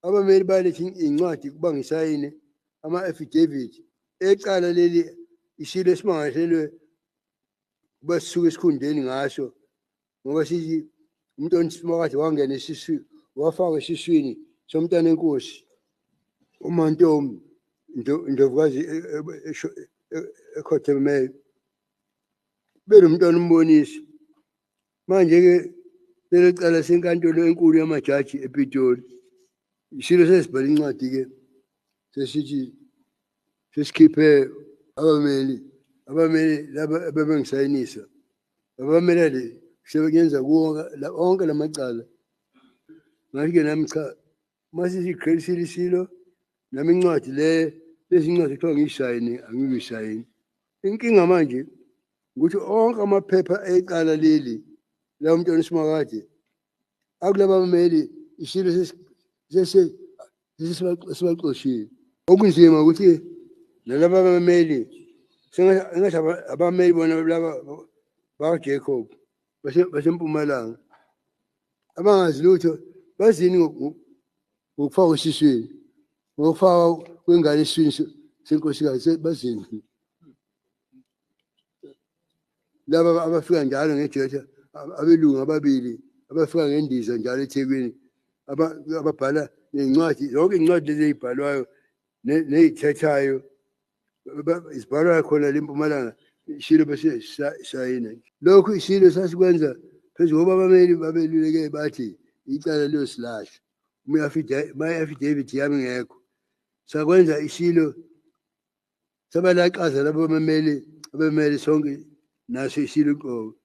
abameli balethe incwadi kuba ngisayine ama-affidavit ecala leli isilo esimangaselwe kuba sisuke esikhundeni ngaso ngoba sithi umntwana isimakathi wangena esiswini wafaka esiswini somntana enkosi uMantombi Ndlovukazi ekhothemeyo benomntwana umbonisi. Manje-ke lelo cala senkantolo enkulu yamajaji ePitoli isilo sesibhala incwadi-ke sesithi sesikhiphe abameli laba abebengisayinisa abamelele sebengenza onke la macala. Ngathi-ke nami cha masesigreyisile isilo nami incwadi lezi incwadi kuthiwa ngiyishayine angiyishayini. Inkinga manje ukuthi onke amaphepha ecala leli la umntwana iSimakade akulaba bameli isilo sibaxoshile. Okunzima ukuthi nalaba bameli sengathi abameli bona laba bakaJacob baseMpumalanga abangazi lutho bazini ngokufaka esiswini ngokufaka kwengane esiswini senkosikazi bazini laba abafika njalo ngejeshi abelungu ababili abafika ngendiza njalo eThekwini ababhala nezincwadi zonke izincwadi lezi ezibhalwayo nezithethayo izibhalwa khona leMpumalanga isilo bese sayina. Lokhu isilo sasikwenza phezu ngoba abameli babeluleke bathi icala liyosilahla my-affidavit yami ngekho sakwenza isilo sabalaqaza labo abameli sonke naso isilo qobo.